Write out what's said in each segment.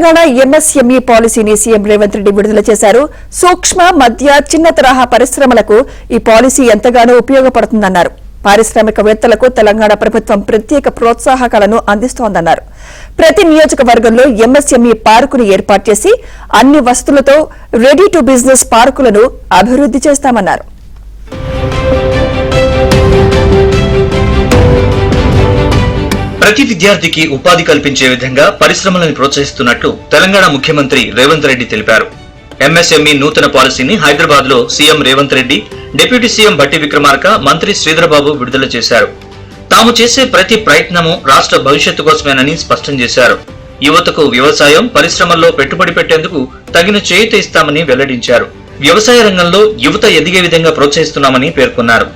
Telangana MSME పాలసీని CM Revanth Reddy విడుదల చేశారు. సూక్ష్మ, మధ్య, చిన్న తరహా పరిశ్రమలకు ఈ పాలసీ ఎంతగానో ఉపయోగపడుతుందన్నారు. పారిశ్రామికవేత్తలకు తెలంగాణ ప్రభుత్వం ప్రత్యేక ప్రోత్సాహకాలను అందిస్తోందన్నారు. ప్రతి నియోజకవర్గంలో ఎంఎస్ఎంఈ పార్కును ఏర్పాటు చేసి అన్ని వసతులతో రెడీ టు బిజినెస్ పార్కులను అభివృద్ధి చేస్తామన్నారు. ప్రతి విద్యార్థికి ఉపాధి కల్పించే విధంగా పరిశ్రమలను ప్రోత్సహిస్తున్నట్లు తెలంగాణ ముఖ్యమంత్రి రేవంత్ రెడ్డి తెలిపారు. ఎంఎస్ఎంఈ నూతన పాలసీని హైదరాబాద్ లో CM Revanth Reddy, deputy CM Bhatti Vikramarka, మంత్రి శ్రీధరబాబు విడుదల చేశారు. తాము చేసే ప్రతి ప్రయత్నము రాష్ట్ర భవిష్యత్తు కోసమేనని స్పష్టం చేశారు. యువతకు వ్యవసాయం, పరిశ్రమల్లో పెట్టుబడి పెట్టేందుకు తగిన చేయూత ఇస్తామని వెల్లడించారు. వ్యవసాయ రంగంలో యువత ఎదిగే విధంగా ప్రోత్సహిస్తున్నామని పేర్కొన్నారు.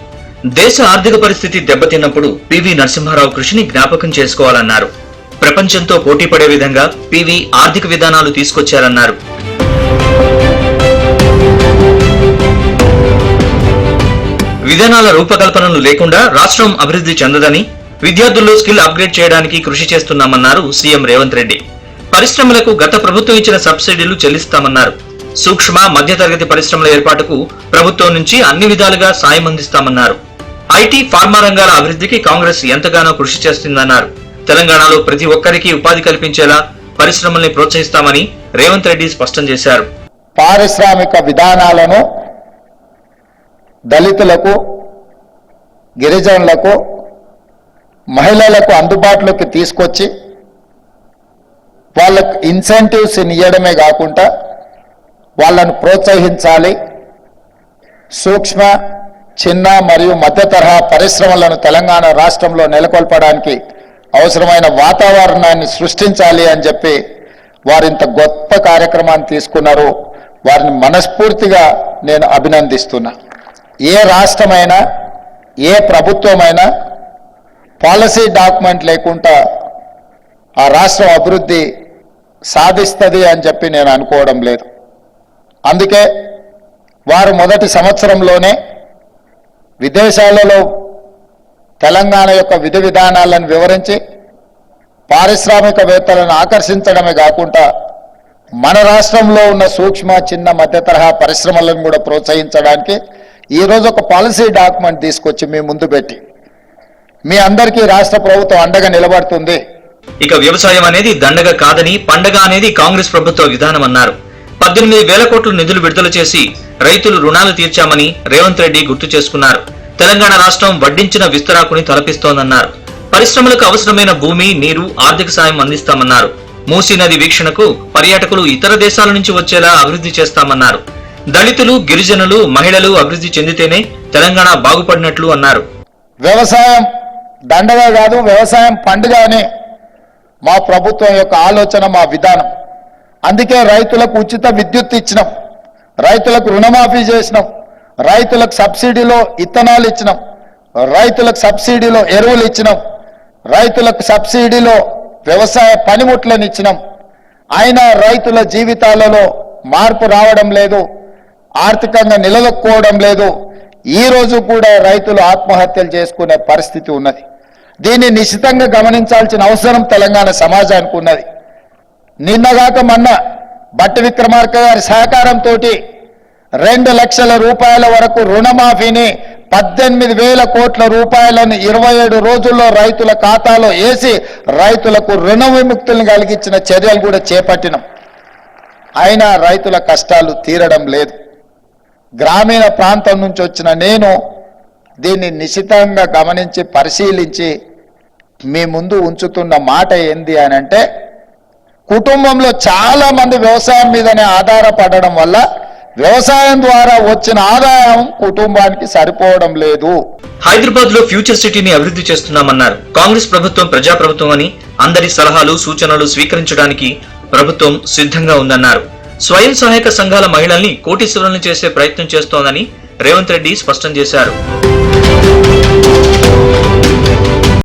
దేశ ఆర్థిక పరిస్థితి దెబ్బతిన్నప్పుడు పివి నరసింహారావు కృషిని జ్ఞాపకం చేసుకోవాలన్నారు. ప్రపంచంతో పోటీపడే విధంగా పివి ఆర్థిక విధానాలు తీసుకొచ్చారన్నారు. విధానాల రూపకల్పనలు లేకుండా రాష్ట్రం అభివృద్ధి చెందదని, విద్యార్థుల్లో స్కిల్ అప్గ్రేడ్ చేయడానికి కృషి చేస్తున్నామన్నారు సీఎం రేవంత్ రెడ్డి. పరిశ్రమలకు గత ప్రభుత్వం ఇచ్చిన సబ్సిడీలు చెల్లిస్తామన్నారు. సూక్ష్మ, మధ్యతరగతి పరిశ్రమల ఏర్పాటుకు ప్రభుత్వం నుంచి అన్ని విధాలుగా సాయం అందిస్తామన్నారు. ఐటీ, ఫార్మా రంగాల అభివృద్ధికి కాంగ్రెస్ ఎంతగానో కృషి చేస్తుందన్నారు. తెలంగాణలో ప్రతి ఒక్కరికి ఉపాధి కల్పించేలా పరిశ్రమల్ని ప్రోత్సహిస్తామని రేవంత్ రెడ్డి స్పష్టం చేశారు. పారిశ్రామిక విధానాలను దళితులకు, గిరిజనులకు, మహిళలకు అందుబాటులోకి తీసుకొచ్చి వాళ్ళకు ఇన్సెంటివ్స్ ఇవ్వడమే కాకుండా వాళ్ళను ప్రోత్సహించాలి. సూక్ష్మ, చిన్న మరియు మధ్య తరహా పరిశ్రమలను తెలంగాణ రాష్ట్రంలో నెలకొల్పడానికి అవసరమైన వాతావరణాన్ని సృష్టించాలి అని చెప్పి వారింత గొప్ప కార్యక్రమాన్ని తీసుకున్నారు. వారిని మనస్ఫూర్తిగా నేను అభినందిస్తున్నా. ఏ రాష్ట్రమైనా, ఏ ప్రభుత్వమైనా పాలసీ డాక్యుమెంట్ లేకుండా ఆ రాష్ట్రం అభివృద్ధి సాధిస్తుంది అని చెప్పి నేను అనుకోవడం లేదు. అందుకే వారు మొదటి సంవత్సరంలోనే విదేశాలలో తెలంగాణ యొక్క విధి విధానాలను వివరించి పారిశ్రామికవేత్తలను ఆకర్షించడమే కాకుండా మన రాష్ట్రంలో ఉన్న సూక్ష్మ, చిన్న, మధ్య తరహా పరిశ్రమలను కూడా ప్రోత్సహించడానికి ఈరోజు ఒక పాలసీ డాక్యుమెంట్ తీసుకొచ్చి మీ ముందు పెట్టి మీ అందరికీ రాష్ట్ర ప్రభుత్వం అండగా నిలబడుతుంది. ఇక వ్యవసాయం అనేది దండగ కాదని, పండగ అనేది కాంగ్రెస్ ప్రభుత్వ విధానం అన్నారు. 18,000 కోట్ల నిధులు విడుదల చేసి రైతులు రుణాలు తీర్చామని రేవంత్ రెడ్డి గుర్తు చేసుకున్నారు. తెలంగాణ రాష్ట్రం వడ్డించిన విస్తరాకుని తలపిస్తోందన్నారు. పరిశ్రమలకు అవసరమైన భూమి, నీరు, ఆర్థిక సాయం అందిస్తామన్నారు. మూసీ నది వీక్షణకు పర్యాటకులు ఇతర దేశాల నుంచి వచ్చేలా అభివృద్ధి చేస్తామన్నారు. దళితులు, గిరిజనులు, మహిళలు అభివృద్ధి చెందితేనే తెలంగాణ బాగుపడినట్లు అన్నారు. వ్యవసాయం దండగా కాదు, వ్యవసాయం పండుగ అనే మా ప్రభుత్వం యొక్క ఆలోచన, మా విధానం. అందుకే రైతులకు ఉచిత విద్యుత్ ఇచ్చినాం, రైతులకు రుణమాఫీ చేసినాం, రైతులకు సబ్సిడీలో ఇత్తనాలు ఇచ్చినాం, రైతులకు సబ్సిడీలో ఎరువులు ఇచ్చినాం, రైతులకు సబ్సిడీలో వ్యవసాయ పనిముట్లను ఇచ్చినాం. అయినా రైతుల జీవితాలలో మార్పు రావడం లేదు, ఆర్థికంగా నిలదొక్కుకోవడం లేదు. ఈ రోజు కూడా రైతులు ఆత్మహత్యలు చేసుకునే పరిస్థితి ఉన్నది. దీన్ని నిశ్చితంగా గమనించాల్సిన అవసరం తెలంగాణ సమాజానికి ఉన్నది. నిన్నగాక మొన్న భట్టి విక్రమార్క గారి సహకారంతో 2 లక్షల రూపాయల వరకు రుణమాఫీని 18,000 కోట్ల రూపాయలను 27 రోజుల్లో రైతుల ఖాతాలో వేసి రైతులకు రుణ విముక్తులను కలిగించిన చర్యలు కూడా చేపట్టినాం. అయినా రైతుల కష్టాలు తీరడం లేదు. గ్రామీణ ప్రాంతం నుంచి వచ్చిన నేను దీన్ని నిశితంగా గమనించి పరిశీలించి మీ ముందు ఉంచుతున్న మాట ఏంది అని అంటే, కుటుంబంలో చాలా మంది వ్యవసాయం మీదనే ఆధారపడడం వల్ల వ్యవసాయం ద్వారా వచ్చిన ఆదాయం కుటుంబానికి సరిపోవడం లేదు. హైదరాబాద్ లో ఫ్యూచర్ సిటీని అభివృద్ధి చేస్తున్నామన్నారు. కాంగ్రెస్ ప్రభుత్వం ప్రజాప్రభుత్వం అని, అందరి సలహాలు, సూచనలు స్వీకరించడానికి ప్రభుత్వం సిద్ధంగా ఉందన్నారు. స్వయం సహాయక సంఘాల మహిళల్ని కోటీశ్వరులను చేసే ప్రయత్నం చేస్తోందని రేవంత్ రెడ్డి స్పష్టం చేశారు.